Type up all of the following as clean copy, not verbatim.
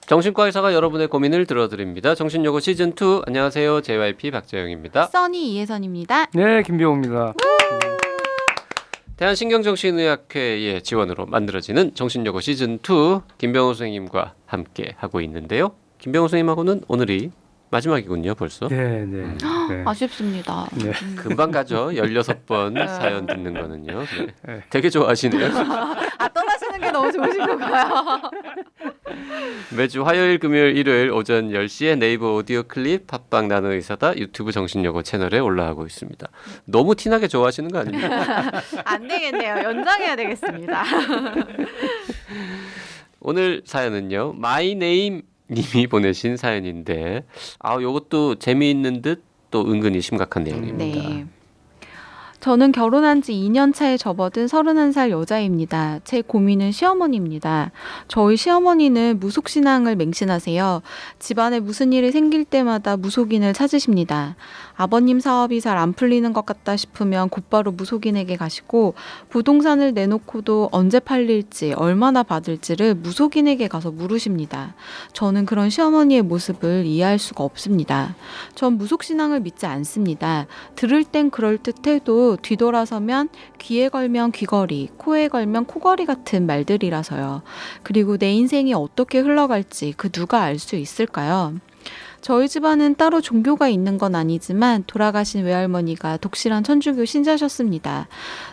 정신과 의사가 여러분의 고민을 들어드립니다. 정신요고 시즌2 안녕하세요. JYP 박재영입니다. 써니 이혜선입니다. 네, 김병호입니다. 대한신경정신의학회의 지원으로 만들어지는 정신요고 시즌2 김병호 선생님과 함께 하고 있는데요. 김병호 선생님하고는 오늘이 마지막이군요, 벌써. 네. 아쉽습니다. 네. 금방 가죠. 16번 사연 듣는 거는요. 네. 되게 좋아하시네요. 떠나시는 게 너무 좋으신 건가요? 매주 화요일, 금요일, 일요일 오전 10시에 네이버 오디오 클립 팟빵 나는 의사다 유튜브 정신요고 채널에 올라가고 있습니다. 너무 티나게 좋아하시는 거 아닙니까? 안 되겠네요. 연장해야 되겠습니다. 오늘 사연은요. 마이네임 님이 보내신 사연인데 요것도 재미있는 듯 또 은근히 심각한 내용입니다. 네. 저는 결혼한 지 2년 차에 접어든 31살 여자입니다. 제 고민은 시어머니입니다. 저희 시어머니는 무속신앙을 맹신하세요. 집안에 무슨 일이 생길 때마다 무속인을 찾으십니다. 아버님 사업이 잘 안 풀리는 것 같다 싶으면 곧바로 무속인에게 가시고 부동산을 내놓고도 언제 팔릴지 얼마나 받을지를 무속인에게 가서 물으십니다. 저는 그런 시어머니의 모습을 이해할 수가 없습니다. 전 무속신앙을 믿지 않습니다. 들을 땐 그럴듯해도 뒤돌아서면 귀에 걸면 귀걸이, 코에 걸면 코걸이 같은 말들이라서요. 그리고 내 인생이 어떻게 흘러갈지 그 누가 알 수 있을까요? 저희 집안은 따로 종교가 있는 건 아니지만 돌아가신 외할머니가 독실한 천주교 신자셨습니다.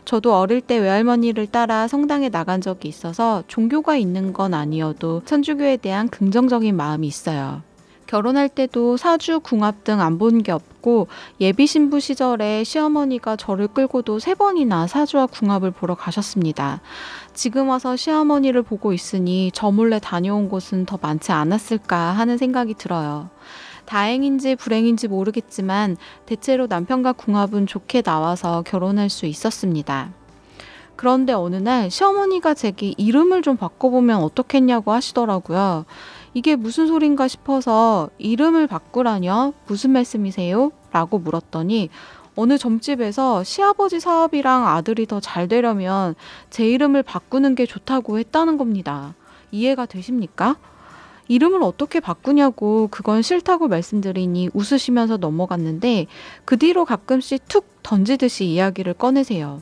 저도 어릴 때 외할머니를 따라 성당에 나간 적이 있어서 종교가 있는 건 아니어도 천주교에 대한 긍정적인 마음이 있어요. 결혼할 때도 사주, 궁합 등 안 본 게 없고 예비 신부 시절에 시어머니가 저를 끌고도 3번이나 사주와 궁합을 보러 가셨습니다. 지금 와서 시어머니를 보고 있으니 저 몰래 다녀온 곳은 더 많지 않았을까 하는 생각이 들어요. 다행인지 불행인지 모르겠지만 대체로 남편과 궁합은 좋게 나와서 결혼할 수 있었습니다. 그런데 어느 날 시어머니가 제게 이름을 좀 바꿔보면 어떻겠냐고 하시더라고요. 이게 무슨 소린가 싶어서 이름을 바꾸라뇨? 무슨 말씀이세요? 라고 물었더니 어느 점집에서 시아버지 사업이랑 아들이 더 잘 되려면 제 이름을 바꾸는 게 좋다고 했다는 겁니다. 이해가 되십니까? 이름을 어떻게 바꾸냐고 그건 싫다고 말씀드리니 웃으시면서 넘어갔는데 그 뒤로 가끔씩 툭 던지듯이 이야기를 꺼내세요.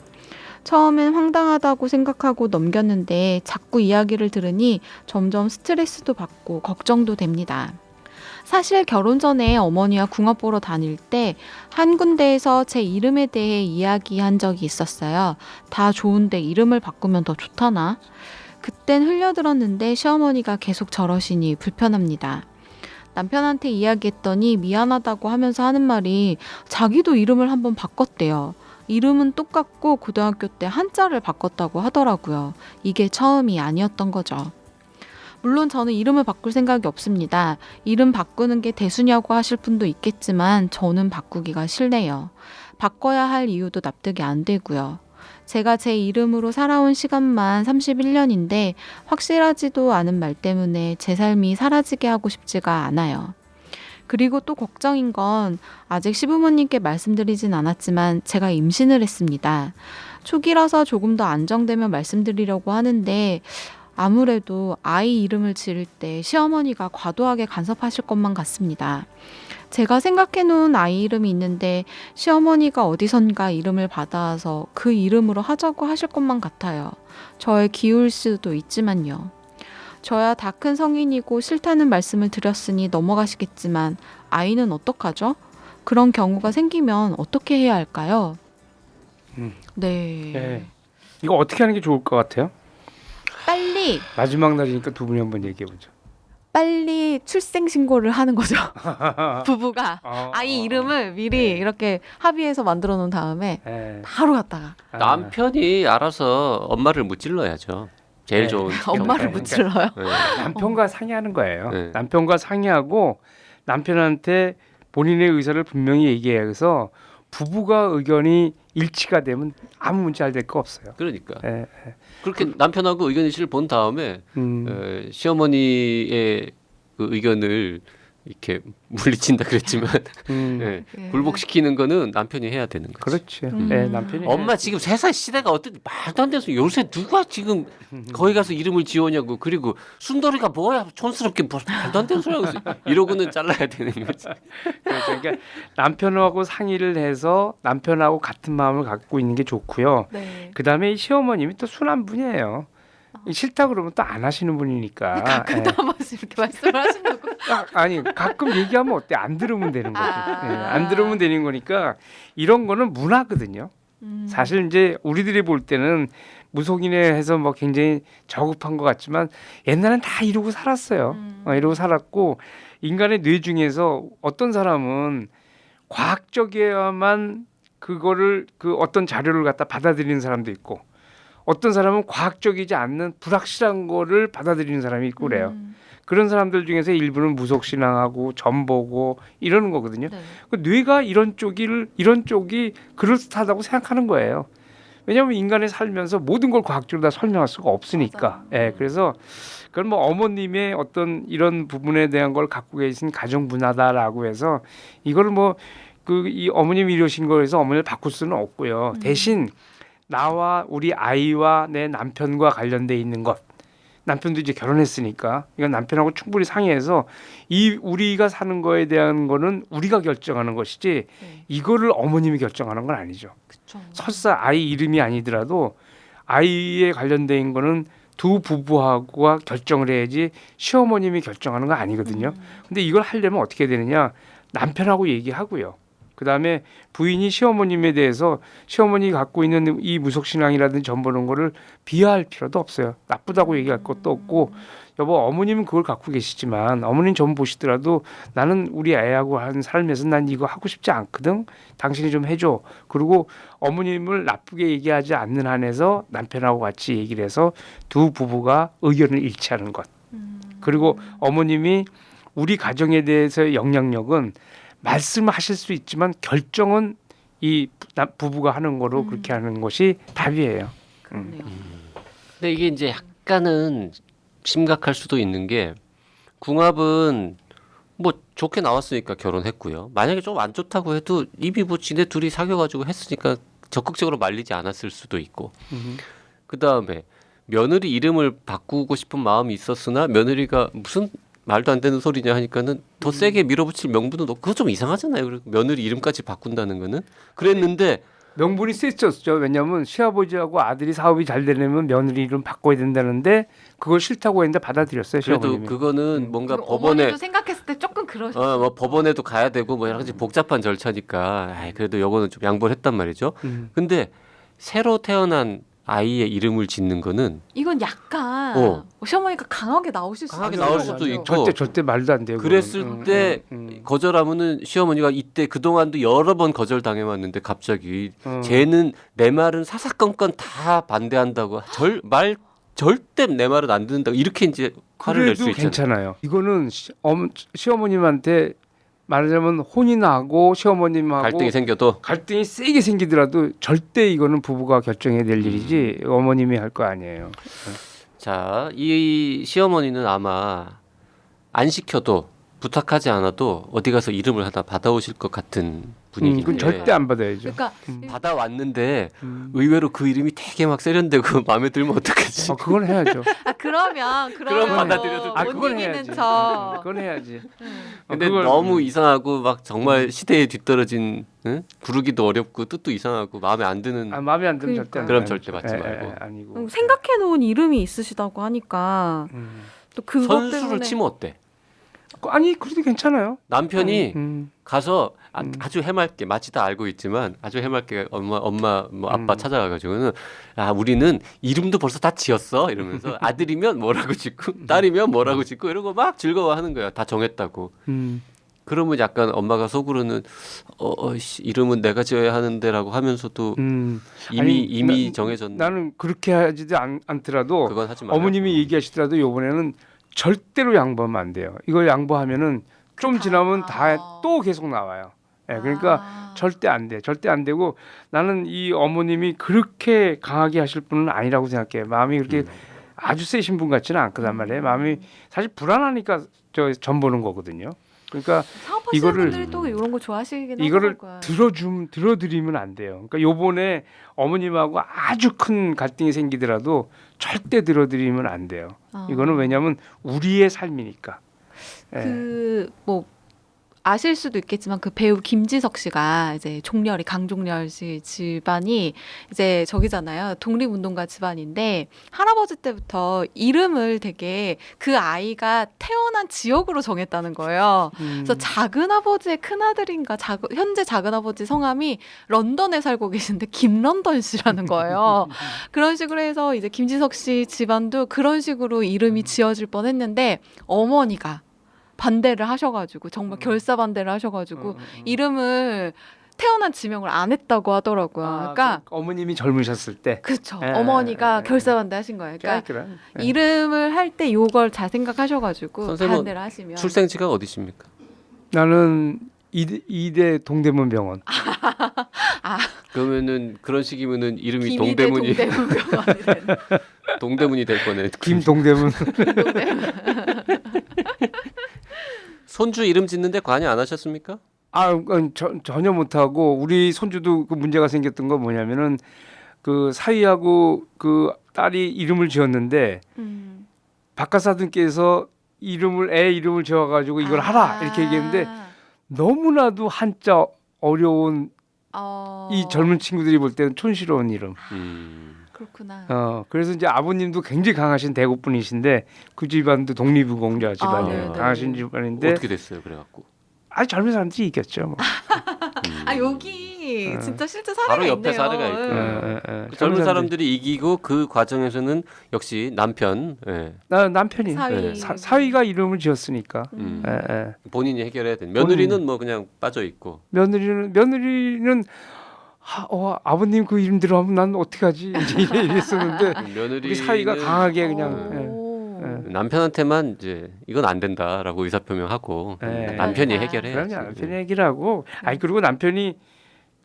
처음엔 황당하다고 생각하고 넘겼는데 자꾸 이야기를 들으니 점점 스트레스도 받고 걱정도 됩니다. 사실 결혼 전에 어머니와 궁합 보러 다닐 때 한 군데에서 제 이름에 대해 이야기한 적이 있었어요. 다 좋은데 이름을 바꾸면 더 좋다나? 그땐 흘려들었는데 시어머니가 계속 저러시니 불편합니다. 남편한테 이야기했더니 미안하다고 하면서 하는 말이 자기도 이름을 한번 바꿨대요. 이름은 똑같고 고등학교 때 한자를 바꿨다고 하더라고요. 이게 처음이 아니었던 거죠. 물론 저는 이름을 바꿀 생각이 없습니다. 이름 바꾸는 게 대수냐고 하실 분도 있겠지만 저는 바꾸기가 싫네요. 바꿔야 할 이유도 납득이 안 되고요. 제가 제 이름으로 살아온 시간만 31년인데 확실하지도 않은 말 때문에 제 삶이 사라지게 하고 싶지가 않아요. 그리고 또 걱정인 건 아직 시부모님께 말씀드리진 않았지만 제가 임신을 했습니다. 초기라서 조금 더 안정되면 말씀드리려고 하는데 아무래도 아이 이름을 지을 때 시어머니가 과도하게 간섭하실 것만 같습니다. 제가 생각해놓은 아이 이름이 있는데 시어머니가 어디선가 이름을 받아와서 그 이름으로 하자고 하실 것만 같아요. 저의 기우일 수도 있지만요. 저야 다 큰 성인이고 싫다는 말씀을 드렸으니 넘어가시겠지만 아이는 어떡하죠? 그런 경우가 생기면 어떻게 해야 할까요? 네. 이거 어떻게 하는 게 좋을 것 같아요? 빨리 마지막 날이니까 두 분이 한번 얘기해보죠. 빨리 출생 신고를 하는 거죠. 부부가 아이 이름을 미리 이렇게 합의해서 만들어 놓은 다음에 바로 갔다가 남편이 알아서 엄마를 무찔러야죠. 제일 좋은 엄마를 무찔러요. 네. 남편과 상의하는 거예요. 네. 남편과 상의하고 남편한테 본인의 의사를 분명히 얘기해서 부부가 의견이 일치가 되면 아무 문제 될 거 없어요. 그러니까 네. 그렇게 남편하고 의견 일치를 본 다음에 시어머니의 그 의견을 이렇게 물리친다 그랬지만 예, 예. 굴복시키는 거는 남편이 해야 되는 거지. 그렇지. 음. 네, 남편이 엄마 지금 세상 시대가 어떻게 말도 안 돼서 요새 누가 지금 거기 가서 이름을 지어냐고. 그리고 순돌이가 뭐야 촌스럽게 뭐 말도 안 되는 소리 하고 있어. 이러고는 잘라야 되는 거지. 그렇죠. 그러니까 남편하고 상의를 해서 남편하고 같은 마음을 갖고 있는 게 좋고요. 네. 그다음에 이 시어머님이 또 순한 분이에요. 싫다 그러면 또 안 하시는 분이니까. 가끔도 한 번씩 이렇게 말씀을 하신다고. 아니 가끔 얘기하면 어때? 안 들으면 되는 거지. 아. 안 들으면 되는 거니까 이런 거는 문화거든요. 사실 이제 우리들이 볼 때는 무속인에 해서 뭐 굉장히 저급한 것 같지만 옛날엔 다 이러고 살았어요. 이러고 살았고 인간의 뇌 중에서 어떤 사람은 과학적이어야만 그거를 그 어떤 자료를 갖다 받아들이는 사람도 있고 어떤 사람은 과학적이지 않는 불확실한 거를 받아들이는 사람이 있고 그래요. 그런 사람들 중에서 일부는 무속신앙하고 점보고 이러는 거거든요. 네. 그 뇌가 이런 쪽이 그럴듯하다고 생각하는 거예요. 왜냐하면 인간이 살면서 모든 걸 과학적으로 다 설명할 수가 없으니까. 맞아요. 예, 그래서 그건 뭐 어머님의 어떤 이런 부분에 대한 걸 갖고 계신 가정 문화다라고 해서 이거를 뭐 그 이 어머님이 이러신 거에서 어머니를 바꿀 수는 없고요. 대신 나와 우리 아이와 내 남편과 관련돼 있는 것. 남편도 이제 결혼했으니까 이건 남편하고 충분히 상의해서 이 우리가 사는 거에 대한 거는 우리가 결정하는 것이지 네. 이거를 어머님이 결정하는 건 아니죠. 그쵸. 설사 아이 이름이 아니더라도 아이에 관련된 거는 두 부부하고가 결정을 해야지 시어머님이 결정하는 거 아니거든요. 근데 이걸 하려면 어떻게 되느냐? 남편하고 얘기하고요. 그다음에 부인이 시어머님에 대해서 시어머니 갖고 있는 이 무속신앙이라든지 전보는 거를 비하할 필요도 없어요. 나쁘다고 얘기할 것도 없고 여보 어머님은 그걸 갖고 계시지만 어머님 전 보시더라도 나는 우리 애하고 한 삶에서 난 이거 하고 싶지 않거든. 당신이 좀 해줘. 그리고 어머님을 나쁘게 얘기하지 않는 한에서 남편하고 같이 얘기를 해서 두 부부가 의견을 일치하는 것. 그리고 어머님이 우리 가정에 대해서의 영향력은 말씀하실 수 있지만 결정은 이 부부가 하는 거로 그렇게 하는 것이 답이에요. 그러네요. 근데 이게 이제 약간은 심각할 수도 있는 게 궁합은 뭐 좋게 나왔으니까 결혼했고요. 만약에 좀 안 좋다고 해도 이미 뭐 지네 둘이 사귀어가지고 했으니까 적극적으로 말리지 않았을 수도 있고. 그 다음에 며느리 이름을 바꾸고 싶은 마음이 있었으나 며느리가 무슨 말도 안 되는 소리냐 하니까는 더 세게 밀어붙일 명분은 없고 그거 좀 이상하잖아요. 그리고 며느리 이름까지 바꾼다는 거는 그랬는데 명분이 세졌죠. 왜냐하면 시아버지하고 아들이 사업이 잘 되려면 며느리 이름 바꿔야 된다는데 그걸 싫다고 했는데 받아들였어요. 그래도 시어머님이. 그거는 뭔가 그리고 법원에 어머니도 생각했을 때 조금 그러셨죠. 뭐 법원에도 가야 되고 뭐 여러 가지 복잡한 절차니까 아이, 그래도 요거는 좀 양보를 했단 말이죠. 근데 새로 태어난 아이의 이름을 짓는 거는 이건 약간 시어머니가 강하게 나오실 수도 강하게 있어요. 나올 수도 있고 절대 말도 안 돼요. 그랬을 그거는. 때 거절하면은 시어머니가 이때 그동안도 여러 번 거절당해왔는데 갑자기 쟤는 내 말은 사사건건 다 반대한다고 절대 내 말은 안 듣는다고 이렇게 이제 화를 낼 수 그래도 있잖아요. 괜찮아요. 이거는 시어머님한테 말하자면 혼이 나고 시어머님하고 갈등이 생겨도 세게 생기더라도 절대 이거는 부부가 결정해야 될 일이지 어머님이 할 거 아니에요. 자, 이 시어머니는 아마 안 시켜도 부탁하지 않아도 어디 가서 이름을 하나 받아오실 것 같은 분위기인데 그건 절대 안 받아야죠. 그러니까 받아왔는데 의외로 그 이름이 되게 막 세련되고 마음에 들면 어떡하지? 그건 해야죠. 그러면 그럼 받아들여도 못 그건 이기는 해야지. 척. 그건 해야지. 근데 그걸- 너무 이상하고 막 정말 시대에 뒤떨어진 부르기도 어렵고 뜻도 이상하고 마음에 안 드는 마음에 안 들면 그러니까. 절대 안 그럼 해야죠. 절대 받지 말고. 아니고. 생각해 놓은 이름이 있으시다고 하니까 또 그것 선수를 때문에 치면 어때? 아니 그래도 괜찮아요. 남편이 음. 가서 아주 해맑게 마치 다 알고 있지만 아주 해맑게 엄마 뭐 아빠 찾아가가지고는 우리는 이름도 벌써 다 지었어 이러면서 아들이면 뭐라고 짓고 딸이면 뭐라고 짓고 이러고 막 즐거워하는 거야. 다 정했다고. 그러면 약간 엄마가 속으로는 이름은 내가 지어야 하는데라고 하면서도 이미 정해졌는데 나는 그렇게 하지도 않더라도 그건 하지 말고 어머님이 얘기하시더라도 이번에는 절대로 양보하면 안 돼요. 이걸 양보하면은 좀 지나면 다 또 계속 나와요. 그러니까 절대 안 돼. 절대 안 되고 나는 이 어머님이 그렇게 강하게 하실 분은 아니라고 생각해요. 마음이 그렇게 아주 세신 분 같지는 않거든 말이에요. 마음이 사실 불안하니까 전 보는 거거든요. 그러니까 사업하시는 이거를- 분들이 또 이런 거 좋아하시긴 이거를 하더라고요. 들어드리면 안 돼요. 그러니까 요번에 어머님하고 아주 큰 갈등이 생기더라도 절대 들어드리면 안 돼요. 아. 이거는 왜냐하면 우리의 삶이니까. 예. 그 뭐 아실 수도 있겠지만 그 배우 김지석 씨가 이제 종렬이 강종렬 씨 집안이 이제 저기잖아요. 독립운동가 집안인데 할아버지 때부터 이름을 되게 그 아이가 태어난 지역으로 정했다는 거예요. 그래서 작은 아버지의 큰 아들인가 현재 작은 아버지 성함이 런던에 살고 계신데 김런던 씨라는 거예요. 그런 식으로 해서 이제 김지석 씨 집안도 그런 식으로 이름이 지어질 뻔했는데 어머니가 반대를 하셔가지고 정말 결사 반대를 하셔가지고 이름을 태어난 지명을 안 했다고 하더라고요. 그러니까 어머님이 젊으셨을 때. 그렇죠. 예, 어머니가 예, 결사 반대하신 거예요. 그러니까 그럼. 예. 이름을 할 때 요걸 잘 생각하셔가지고 선생님은 반대를 하시면 출생지가 어디십니까? 나는 이대 동대문병원. 그러면은 그런 식이면은 이름이 김이대 동대문이 동대문병원이 되는 동대문이 될 거네. 김동대문. 동대문. 손주 이름 짓는데 관여 안 하셨습니까? 전혀 못하고 우리 손주도 그 문제가 생겼던 거 뭐냐면은 그 사위하고 그 딸이 이름을 지었는데 박가사분께서 애 이름을 지어가지고 이걸 하라 이렇게 얘기했는데 너무나도 한자 어려운 이 젊은 친구들이 볼 때는 촌스러운 이름. 그렇구나. 그래서 이제 아버님도 굉장히 강하신 대구 분이신데 그 집안도 독립유공자 집안이에요. 네네. 강하신 집안인데 어떻게 됐어요? 그래갖고 젊은 사람들이 이겼죠. 뭐. 아 여기 진짜 실제 사례가 바로 옆에 있네요. 사례가 있고요. 예. 그 젊은 사람들이 이기고 그 과정에서는 역시 남편 남편이 사위. 사위가 이름을 지었으니까. 본인이 해결해야 되는. 며느리는 뭐 그냥 빠져 있고. 며느리는 아버님 그 이름 들어가면 난 어떻게 하지 이제 이랬었는데 며느리 우리 사위가 강하게 그냥 남편한테만 이제 이건 안 된다라고 의사표명하고 남편이 해결해야지. 그럼요. 남편이 해결하고 그리고 남편이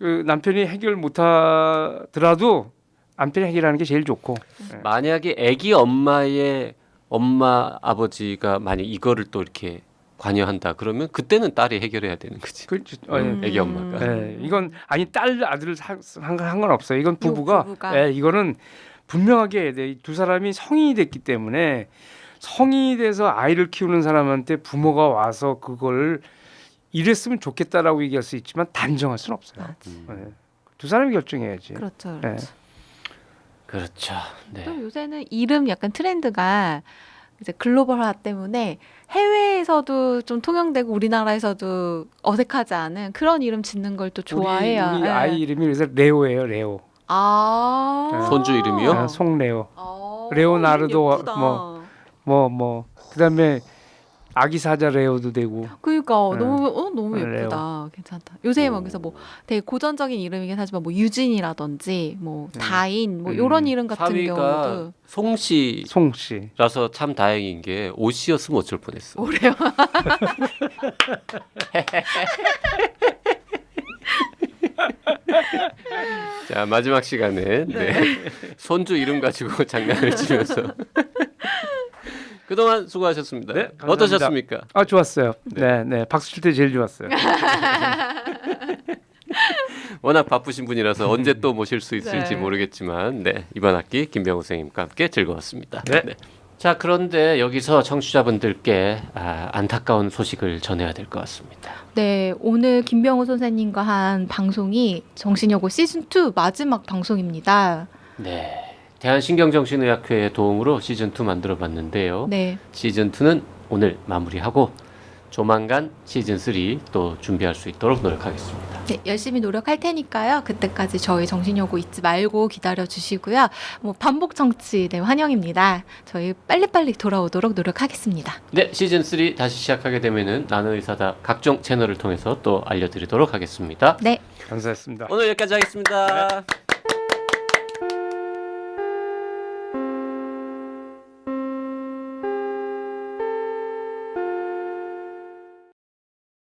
해결 못하더라도 남편이 해결하는 게 제일 좋고. 만약에 아기 엄마의 엄마 아버지가 만약 이거를 또 이렇게 관여한다 그러면 그때는 딸이 해결해야 되는 거지. 그렇죠. 아기 엄마가. 이건 딸 아들 상관없어요. 이건 부부가 부부가. 이거는 분명하게 해야 돼. 두 사람이 성인이 됐기 때문에 성인이 돼서 아이를 키우는 사람한테 부모가 와서 그걸 이랬으면 좋겠다라고 얘기할 수 있지만 단정할 수는 없어요. 두 사람이 결정해야지. 그렇죠. 그렇죠. 네. 또 요새는 이름 약간 트렌드가 이제 글로벌화 때문에 해외에서도 좀 통용되고 우리나라에서도 어색하지 않은 그런 이름 짓는 걸 또 좋아해요. 우리 아이 이름이 그래서 레오예요. 레오. 손주 이름이요? 송레오. 아, 레오나르도 예쁘다. 뭐 그다음에 아기 사자 레오도 되고. 그러니까 너무 예쁘다. 레오. 괜찮다. 요새 뭐 그래서 뭐 되게 고전적인 이름이긴 하지만 뭐 유진이라든지 뭐 다인 뭐 이런 이름 같은 사위가 경우도 송씨라서 송씨. 참 다행인 게 오씨였으면 어쩔 뻔했어. 오래요. 자 마지막 시간에 손주 이름 가지고 장난을 치면서 그동안 수고하셨습니다. 네, 감사합니다. 어떠셨습니까? 좋았어요. 네. 박수 칠 때 제일 좋았어요. 워낙 바쁘신 분이라서 언제 또 모실 수 있을지 네. 모르겠지만 이번 학기 김병호 선생님과 함께 즐거웠습니다. 네. 자 그런데 여기서 청취자분들께 안타까운 소식을 전해야 될 것 같습니다. 네, 오늘 김병호 선생님과 한 방송이 정신여고 시즌2 마지막 방송입니다. 네. 대한신경정신의학회의 도움으로 시즌2 만들어봤는데요. 네. 시즌2는 오늘 마무리하고 조만간 시즌3 또 준비할 수 있도록 노력하겠습니다. 네, 열심히 노력할 테니까요. 그때까지 저희 정신여고 잊지 말고 기다려 주시고요. 뭐 반복 청취 환영입니다. 저희 빨리빨리 돌아오도록 노력하겠습니다. 네, 시즌3 다시 시작하게 되면은 나는 의사다 각종 채널을 통해서 또 알려드리도록 하겠습니다. 네. 감사했습니다. 오늘 여기까지 하겠습니다.